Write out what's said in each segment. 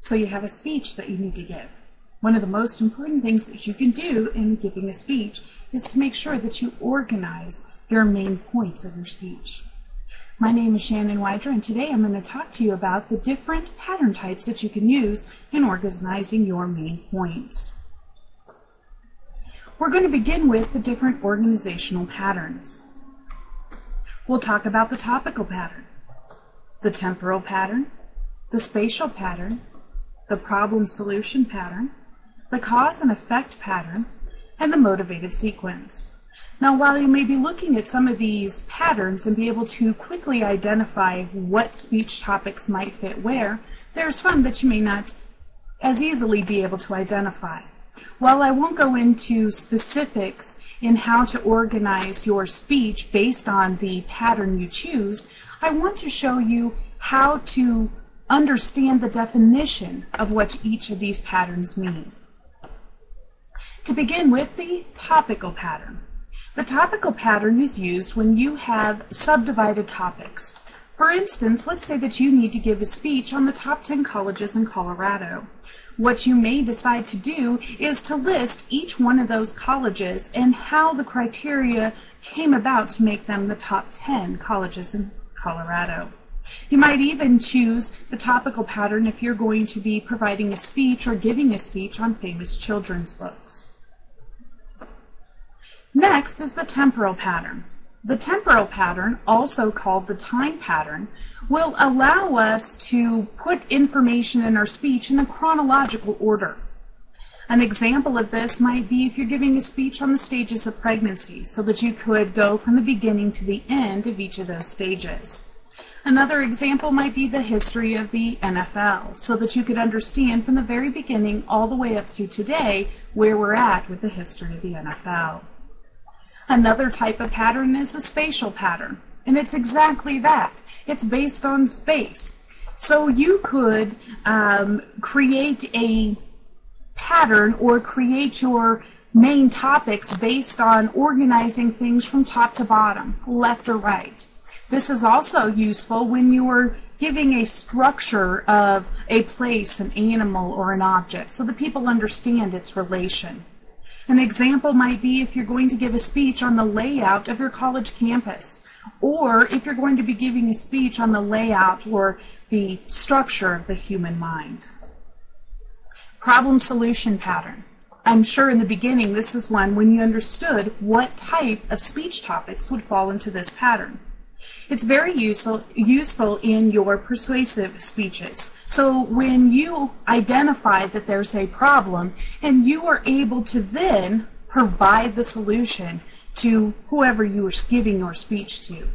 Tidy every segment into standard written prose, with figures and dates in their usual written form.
So you have a speech that you need to give. One of the most important things that you can do in giving a speech is to make sure that you organize your main points of your speech. My name is Shannon Wydra, and today I'm going to talk to you about the different pattern types that you can use in organizing your main points. We're going to begin with the different organizational patterns. We'll talk about the topical pattern, the temporal pattern, the spatial pattern, the problem-solution pattern, the cause and effect pattern, and the motivated sequence. Now, while you may be looking at some of these patterns and be able to quickly identify what speech topics might fit where, there are some that you may not as easily be able to identify. While I won't go into specifics in how to organize your speech based on the pattern you choose, I want to show you how to understand the definition of what each of these patterns mean. To begin with, the topical pattern. The topical pattern is used when you have subdivided topics. For instance, let's say that you need to give a speech on the top 10 colleges in Colorado. What you may decide to do is to list each one of those colleges and how the criteria came about to make them the top 10 colleges in Colorado. You might even choose the topical pattern if you're going to be providing a speech or giving a speech on famous children's books. Next is the temporal pattern. The temporal pattern, also called the time pattern, will allow us to put information in our speech in a chronological order. An example of this might be if you're giving a speech on the stages of pregnancy, so that you could go from the beginning to the end of each of those stages. Another example might be the history of the NFL, so that you could understand from the very beginning all the way up to today where we're at with the history of the NFL. Another type of pattern is a spatial pattern, and it's exactly that. It's based on space. So you could create a pattern or create your main topics based on organizing things from top to bottom, left or right. This is also useful when you are giving a structure of a place, an animal, or an object, so that people understand its relation. An example might be if you're going to give a speech on the layout of your college campus, or if you're going to be giving a speech on the layout or the structure of the human mind. Problem-solution pattern. I'm sure in the beginning this is one when you understood what type of speech topics would fall into this pattern. It's very useful in your persuasive speeches. So when you identify that there's a problem and you are able to then provide the solution to whoever you are giving your speech to.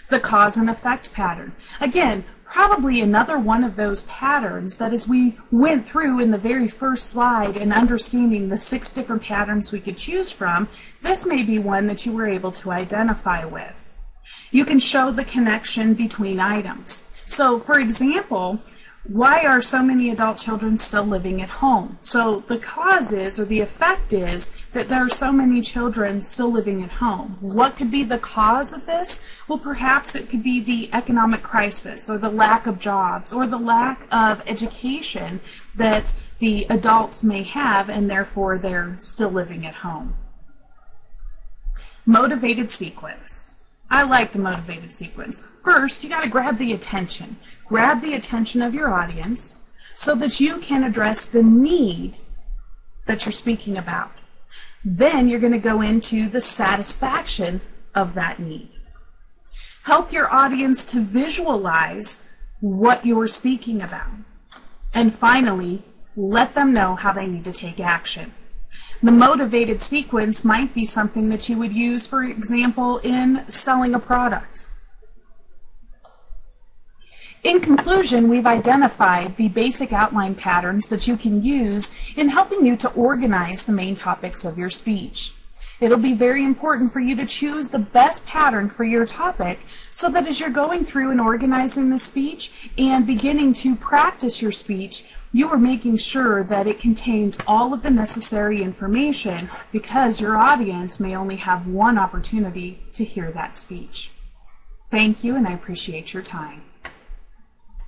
The cause and effect pattern. Again, probably another one of those patterns that as we went through in the very first slide and understanding the 6 different patterns we could choose from, this may be one that you were able to identify with. You can show the connection between items. So, for example, why are so many adult children still living at home? So the cause is, or the effect is, that there are so many children still living at home. What could be the cause of this? Well, perhaps it could be the economic crisis, or the lack of jobs, or the lack of education that the adults may have, and therefore they're still living at home. Motivated sequence. I like the motivated sequence. First, you got to grab the attention. Grab the attention of your audience so that you can address the need that you're speaking about. Then you're going to go into the satisfaction of that need. Help your audience to visualize what you're speaking about. And finally, let them know how they need to take action. The motivated sequence might be something that you would use, for example, in selling a product. In conclusion, we've identified the basic outline patterns that you can use in helping you to organize the main topics of your speech. It'll be very important for you to choose the best pattern for your topic so that as you're going through and organizing the speech and beginning to practice your speech, you are making sure that it contains all of the necessary information because your audience may only have one opportunity to hear that speech. Thank you, and I appreciate your time.